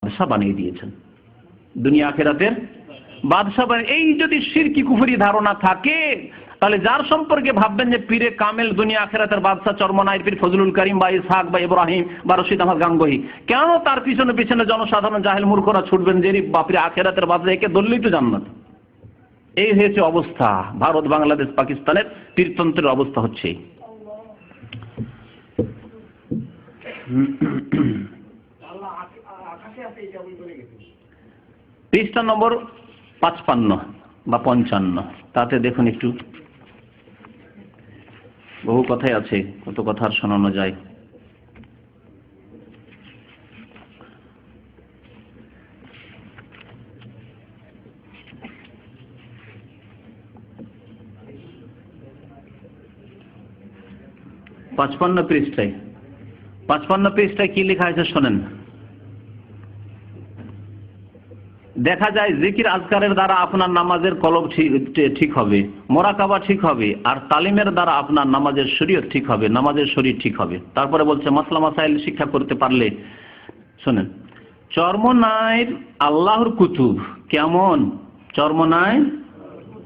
বাদশা বানিয়ে দিয়েছেন, দুনিয়া আখিরাতের বাদশা বানিয়ে। এই যদি শিরকি কুফরি ধারণা থাকে, তাহলে যার সম্পর্কে ভাববেন যে পীরে কামেল দুনিয়া আখিরাতের বাদশা চরমনাই পীর ফজলুল করিম বা ইসহাক বা ইব্রাহিম বা রশিদ আহমদ গাঙ্গুহি, কেন তার পিছনে পিছনে জনসাধারণ জাহেল মূর্খরা ছুটবেন যে বাপরে আখিরাতের বাদশা, একে ধরলেই তো জান্নাত। এই হয়েছে অবস্থা। ভারত, বাংলাদেশ, পাকিস্তানের পীরতন্ত্রের অবস্থা হচ্ছে। পৃষ্ঠা নম্বর 55 বা 55, তাতে দেখুন একটু, বহু কথাই আছে, কত কথা আর শোনানো যায়। পঞ্চান্ন পৃষ্ঠায় কি লেখা আছে শোনেন। দেখা যায় জিকির আজকারের দ্বারা আপনার নামাজের কলব ঠিক হবে, মোরাকাবা ঠিক হবে, আর তালিমের দ্বারা আপনার নামাজের শরীয়ত ঠিক হবে, নামাজের শরীর ঠিক হবে। তারপরে বলছে মাসলা মাসাইল শিক্ষা করতে পারলে, শোনেন, চরমনাইর আল্লাহর কুতুব কেমন? চরমনাইর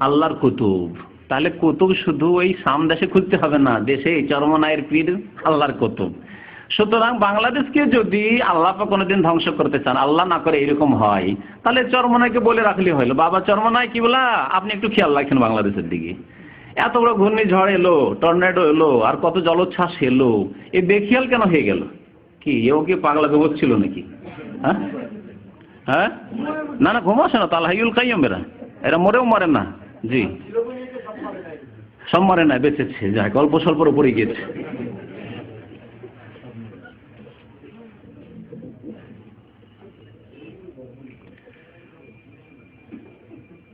আল্লাহর কুতুব। তাহলে কুতুব শুধু ওই সামদেশে খুঁজতে হবে না, দেশে চরমনাইয়ের পীর আল্লাহর কুতুব। সুতরাং বাংলাদেশকে যদি আল্লাহ কোনোদিন ধ্বংস করতে চান, আল্লাহ না করে এরকম হয়, তাহলে চরমনাইকে বলে রাখলে হলো, বাবা চরমনাই কি বলা, আপনি একটু খেয়াল রাখেন বাংলাদেশের দিকে। এত বড় ঘূর্ণিঝড় এলো, টর্নেডো এলো, আর কত জলোচ্ছ্বাস এলো, এ বেখিয়াল কেন হয়ে গেল? কি এও কি পাগলা গোবর ছিল নাকি? হ্যাঁ হ্যাঁ, না না, ঘুমাসে না, তাল হাইউল কাইয়ুম, এরা মরেও মরে না। জি, সব মরে না, বেঁচেছে, যাই অল্প স্বল্পর উপরে গিয়েছে।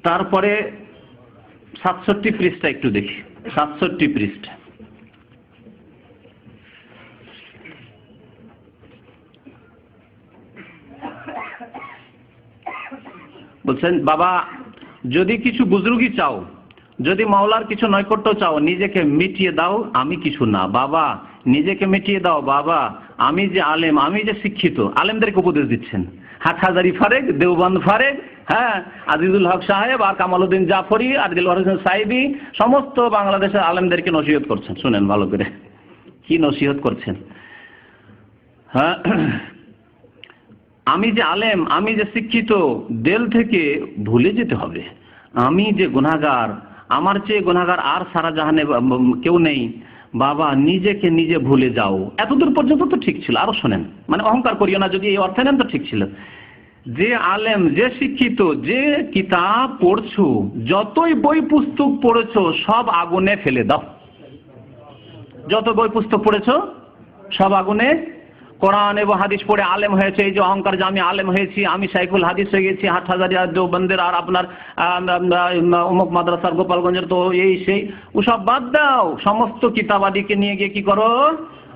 তারপরে 67 পৃষ্ঠা একটু দেখি, 67 পৃষ্ঠা বলছেন, বাবা যদি কিছু বুজরুগি চাও, যদি মাওলার কিছু নৈকট্য চাও, নিজেকে মিটিয়ে দাও, আমি কিছু না। বাবা নিজেকে মিটিয়ে দাও, বাবা আমি যে আলেম, আমি যে শিক্ষিত। আলেমদেরকে উপদেশ দিচ্ছেন, হাটহাজারি ফারেক, দেওবন্দ ফারেক, হ্যাঁ, আজিজুল হক সাহেব আর কামালউদ্দিন জাফরি আর দিলওয়ার হোসেন সাইদি, সমস্ত বাংলাদেশের আলেমদেরকে নসিহত করছেন। শুনেন ভালো করে কি নসিহত করছেন। হ্যাঁ, আমি যে আলেম, আমি যে শিক্ষিত, দিল থেকে ভুলে যেতে হবে আমি যে গুনাহগার, আমার চেয়ে গুনাহগার আর সারা জাহানে কেউ নেই। বাবা নিজেকে নিজে ভুলে যাও। এতদূর পর্যন্ত তো ঠিক ছিল, আরো শোনেন, মানে অহংকার করিও না, যদি এই অর্থে নেন তো ঠিক ছিল। যে আলেম, যে শিক্ষিত, যে কিতাব পড়ছো, যতই বই পুস্তক পড়েছো সব আগুনে ফেলে দাও। যত বই পুস্তক পড়েছো সব আগুনে। কোরআন এবং হাদিস পড়ে আলেম হয়েছে, এই যে অহংকার যে আমি আলেম হয়েছি, আমি শাইখুল হাদিস হয়ে গেছি, হাটহাজারি আর দেওবন্দের আর আপনার অমুক মাদ্রাসার গোপালগঞ্জের, তো এই সেই ওসব বাদ দাও। সমস্ত কিতাবাদিকে নিয়ে গিয়ে কি করো?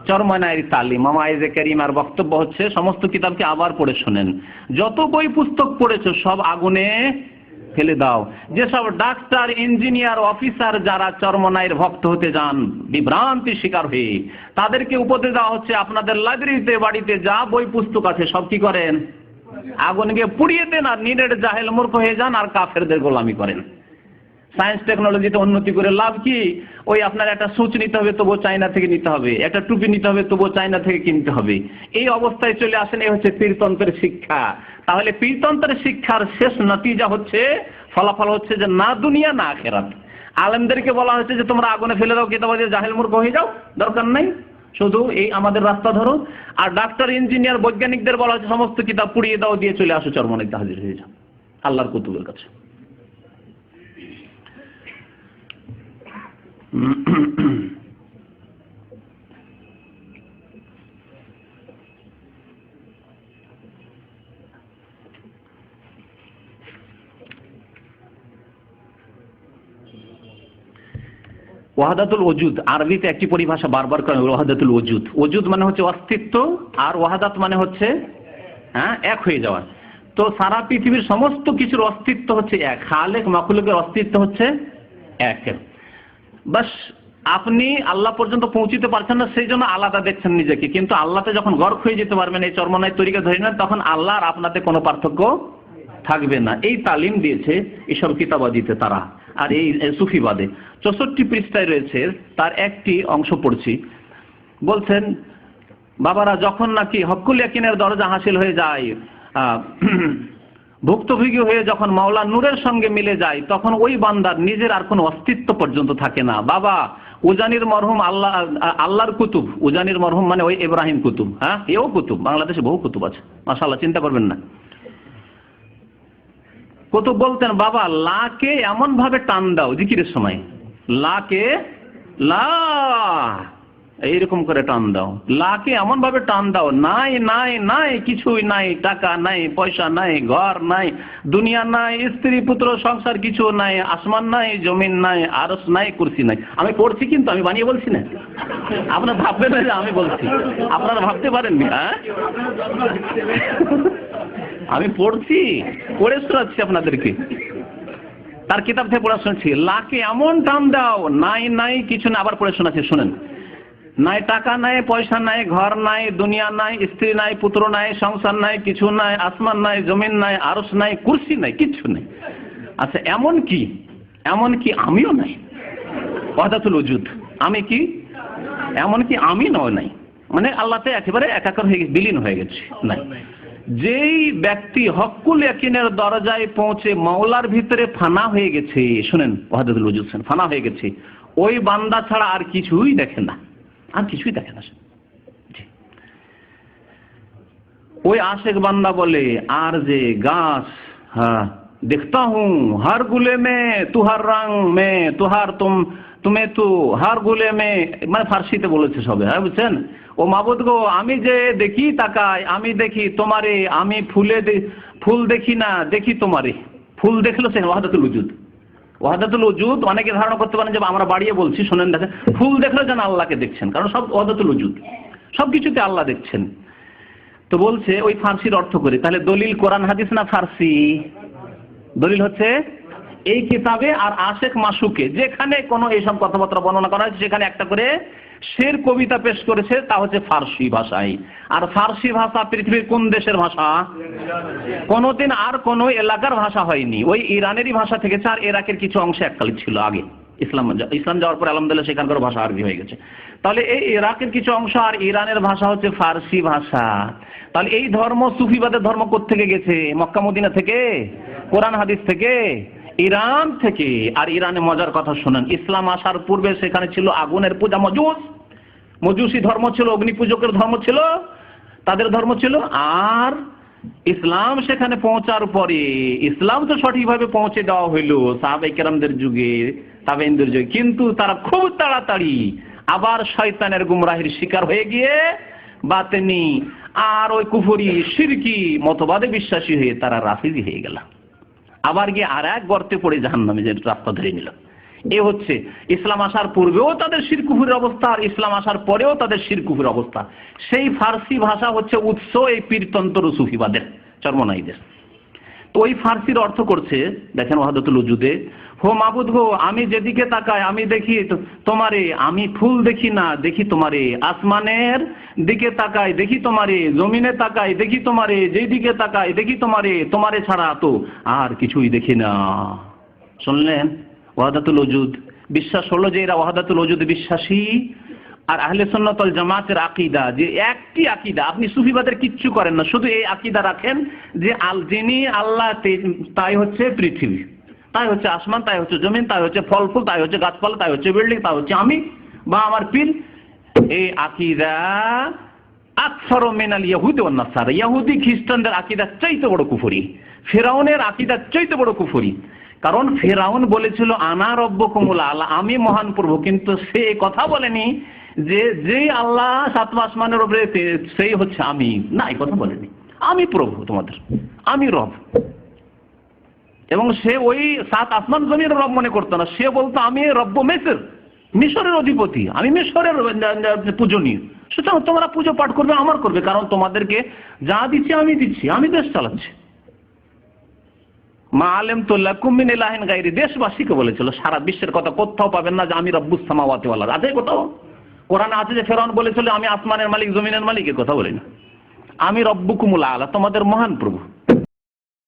চরমনাইয়ের তালিম, মামায়েজে কারিম। আর বক্তব্য হচ্ছে সমস্ত কিতাবকে আবার পড়ে শোনেন, যত বই পুস্তক পড়েছো সব আগুনে ফেলে দাও। যেসব ডাক্তার, ইঞ্জিনিয়ার, অফিসার যারা চরমনাইয়ের ভক্ত হতে যান বিভ্রান্তির শিকার হয়ে, তাদেরকে উপদেশ দেওয়া হচ্ছে আপনাদের লাইব্রেরিতে, বাড়িতে যা বই পুস্তক আছে সব কি করেন? আগুনকে পুড়িয়ে দেন, আর নিরেট জাহেল মূর্খ হয়ে যান আর কাফেরদের গোলামি করেন। সায়েন্স টেকনোলজিতে উন্নতি করে লাভ কি? ওই আপনার একটা সুচ নিতে হবে, তবুও চায়না থেকে নিতে হবে, একটা টুপি নিতে হবে, তবুও চায়না থেকে কিনতে হবে। এই অবস্থায় চলে আসেন, এই হচ্ছে পীরতন্ত্রের শিক্ষা। তাহলে পীরতন্ত্রের শিক্ষার শেষ নতিজা হচ্ছে, ফলাফল হচ্ছে যে না দুনিয়া না আখিরাত। আলেমদেরকে বলা হচ্ছে যে তোমরা আগুনে ফেলে দাও, কিতাবাদি জাহেল মূর্খ হয়ে যাও, দরকার নাই, শুধু এই আমাদের রাস্তা ধরো। আর ডাক্তার, ইঞ্জিনিয়ার, বৈজ্ঞানিকদের বলা হচ্ছে সমস্ত কিতাব পুড়িয়ে দাও, দিয়ে চলে আসো চরমনাইতে হাজির হয়ে যাও আল্লাহর কুতুবের কাছে। ওয়াহাদাতুল ওজুদ, আরবিতে একটি পরিভাষা বারবার করে, ওয়াহাদাতুল ওজুদ। ওজুদ মানে হচ্ছে অস্তিত্ব, আর ওয়াহাদাত মানে হচ্ছে এক হয়ে যাওয়া। তো সারা পৃথিবীর সমস্ত কিছুর অস্তিত্ব হচ্ছে এক, খালেক মাখলুকের অস্তিত্ব হচ্ছে এক। বাস আপনি আল্লাহ পর্যন্ত পৌঁছিতে পারছেন না, সেই জন্য আলাদা দেখছেন নিজেকে, কিন্তু আল্লাহতে যখন গর্ক হয়ে যেতে পারবেন, এই চরমনায় তরিকা ধরে নেন, তখন আল্লাহ আর আপনাতে কোনো পার্থক্য থাকবে না। এই তালিম দিয়েছে এইসব কিতাবাদিতে তারা। আর এই সুফিবাদে 64 পৃষ্ঠায় রয়েছে, তার একটি অংশ পড়ছি। বলছেন বাবারা, যখন নাকি হক্কুল ইয়াকিনের দরজা হাসিল হয়ে যায়, ভুক্তভোগী হয়ে যখন মাওলা নূরের সঙ্গে মিলে যায়, তখন ওই বান্দার নিজের আর কোনো অস্তিত্ব পর্যন্ত থাকে না। বাবা উজানির মরহুম আল্লাহর কুতুব, উজানির মরহুম মানে ওই ইব্রাহিম কুতুব, হ্যাঁ এও কুতুব, বাংলাদেশে বহু কুতুব আছে মাশাআল্লাহ, চিন্তা করবেন না। কুতুব বলতেন, বাবা লাকে এমন ভাবে টান দাও জিকিরের সময়, লাকে লা এইরকম করে টান দাও, লাকে এমন ভাবে টান দাও, নাই নাই নাই কিছুই নাই, টাকা নাই, পয়সা নাই, ঘর নাই, দুনিয়া নাই, স্ত্রী পুত্র সংসার কিছু নাই, আসমান নাই, জমিন নাই, আরশ নাই, কুরসি নাই। আমি পড়ছি, কিন্তু আমি বানিয়ে বলছি না, আপনারা ভাববেন না যে আমি বলছি, আপনারা ভাবতে পারেননি। হ্যাঁ আমি পড়ছি, পড়ে শোনাচ্ছি আপনাদেরকে, তার কিতাব থেকে পড়া শুনছি। লাকে এমন টান দাও, নাই নাই কিছু না, আবার পড়ে শোনাচ্ছি, শুনেন। নাই টাকা নাই, পয়সা নাই, ঘর নাই, দুনিয়া নাই, স্ত্রী নাই, পুত্র নাই, সংসার নাই, কিছু নাই, আসমান নাই, জমিন নাই, আরশ নাই, কুরসি নাই, কিচ্ছু নাই। আচ্ছা এমন কি আমিও নাই, ওয়াহদাতুল ওজুদ, আমি কি এমন কি আমি নাই, মানে আল্লাহতে একেবারে একাকার হয়ে গেছে, বিলীন হয়ে গেছে। নাই, যেই ব্যক্তি হক্কুল ইয়াকিনের দরজায় পৌঁছে মাওলার ভিতরে ফানা হয়ে গেছে, শুনেন ওয়াহদাতুল ওজুদ, ফানা হয়ে গেছে, ওই বান্দা ছাড়া আর কিছুই দেখে না, আর কিছুই দেখে না। ওই আশেক বান্দা বলে, আর যে গাছ, হ্যাঁ দেখতা হুঁ হর গুলে মে তুহার রং মে তুহার তুমি তু হর গুলে মে, মানে ফার্সিতে বলেছে সবে, হ্যাঁ বুঝছেন। ও মাবুদ গো, আমি যে দেখি তাকাই, আমি দেখি তোমারে, আমি ফুল দেখি না, দেখি তোমারে। ফুল দেখলো সে ওয়াহদাতুল ওজুদ। ওয়াহদাতুল ওজুদ অনেকে ধারণা করতে পারেন যে আমরা বাড়িয়ে বলছি, শোনেন দেখেন, ফুল দেখলে যেন আল্লাহকে দেখছেন, কারণ সব ওয়াহদাতুল ওজুদ, সবকিছুতে আল্লাহ দেখছেন। তো বলছে ওই ফার্সির অর্থ করে, তাহলে দলিল কোরআন হাদিস না ফার্সি? দলিল হচ্ছে এই কিতাবে আর আশেক মাসুকে, যেখানে কোনো এইসব কথাবার্তা বর্ণনা করা হয়েছে, সেখানে একটা করে শের কবিতা পেশ করেছে, তা হচ্ছে ফার্সি ভাষায়। আর ফার্সি ভাষা পৃথিবীর কোন দেশের ভাষা? কোনোদিন আর কোনো এলাকার ভাষা হয়নি, ওই ইরানেরই ভাষা থেকে। আর ইরাকের কিছু অংশ এককালে ছিল আগে, ইসলাম যাওয়ার পর আলহামদুলিল্লাহ সেখানকার ভাষা আরবি হয়ে গেছে। তাহলে এই ইরাকের কিছু অংশ আর ইরানের ভাষা হচ্ছে ফার্সি ভাষা। তাহলে এই ধর্ম, সুফিবাদের ধর্ম কোত্থেকে গেছে? মক্কা মদিনা থেকে, কোরআন হাদিস থেকে, ইরান থেকে। আর ইরানে মজার কথা শোনেন, ইসলাম আসার পূর্বে সেখানে ছিল আগুনের পূজা, মজুসি ধর্ম ছিল, অগ্নি পূজকের ধর্ম ছিল, তাদের ধর্ম ছিল। আর ইসলাম সেখানে পৌঁছার পরে, ইসলাম তো সঠিকভাবে পৌঁছে দেওয়া হইলো সাহাবায়ে কেরামদের যুগে, তাবেঈনদের যুগে, কিন্তু তারা খুব তাড়াতাড়ি আবার শয়তানের গুমরাহির শিকার হয়ে গিয়ে বাতেনি আর ওই কুফরি শিরকি মতবাদে বিশ্বাসী হয়ে তারা রাফিজি হয়ে গেল, আবার গিয়ে আর এক গর্তে পড়ে জাহান্নামে যে রাস্তা ধরে নিল। এ হচ্ছে ইসলাম আসার পূর্বেও তাদের শিরকুফুরের অবস্থা, আর ইসলাম আসার পরেও তাদের শিরকুফুরের অবস্থা। সেই ফার্সি ভাষা হচ্ছে উৎস এই পীরতন্ত্র সুফিবাদের, চরমনাইদের। তো ওই ফার্সির অর্থ করছে, দেখেন ওয়াহদাতুল ওজুদে, হো মাবুদ গো, আমি যেদিকে তাকাই আমি দেখি তোমারে, আমি ফুল দেখি না, দেখি তোমারে, আসমানের দিকে তাকাই দেখি তোমারে, জমিনে তাকাই দেখি তোমারে, যেই দিকে তাকাই দেখি তোমারে, তোমারে ছাড়া তো আর কিছুই দেখি না। শুনলেন ওয়াহদাতুল ওজুদ? বিশ্বাস হলো যে এরা ওয়াহদাতুল ওজুদে বিশ্বাসী। আর আহলে সুন্নাত ওয়াল জামাতের আকীদা, যে একটি আকীদা, আপনি সুফিবাদের কিচ্ছু করেন না, শুধু এই আকীদা রাখেন যে যিনি আল্লাহ তাই হচ্ছে পৃথিবী, তাই হচ্ছে আসমান, তাই হচ্ছে জমিন, তাই হচ্ছে ফল ফুল, তাই হচ্ছে গাছপালা, তাই হচ্ছে বিল্ডিং, তাই হচ্ছে আমি বা আমার পীর। এই আকীদা আকসারু মিনাল ইয়াহুদি ওয়ান নাসারা, ইহুদি খ্রিস্টানদের আকীদা চাইতে বড় কুফরি, ফিরআউনের আকীদা চাইতে বড় কুফরি। কারণ ফিরআউন বলেছিল আনা রব্বুকুমুল আলা, আমি মহান প্রভু, কিন্তু সে কথা বলেনি যে আল্লাহ সাত আসমানের উপরে সেই হচ্ছে আমি, না এই কথা বলেনি, আমি প্রভু তোমাদের, আমি রব। এবং সে ওই সাত আসমান জমির রব মনে করতো না, সে বলতো আমি রব্ব মিসর, মিশরের অধিপতি, আমি মিশরের পূজনীয়, সুতরাং তোমরা পুজো পাঠ করবে আমার করবে, কারণ তোমাদেরকে যা দিচ্ছি আমি দিচ্ছি, আমি দেশ চালাচ্ছি। মা আলেম তো লাকুম মিন ইলাহিন গায়রি, দেশবাসীকে বলেছিল, সারা বিশ্বের কথা কোথাও পাবেন না যে আমি রব্বুস সামাওয়াতি ওয়াল আরদ। আছে কোথাও? কোরআনে আছে যে ফেরাউন বলেছিল আমি আসমানের মালিক জমিনের মালিক? এ কথা বলিনি। আমি রব্বুকুমুল আলা, তোমাদের মহান প্রভু।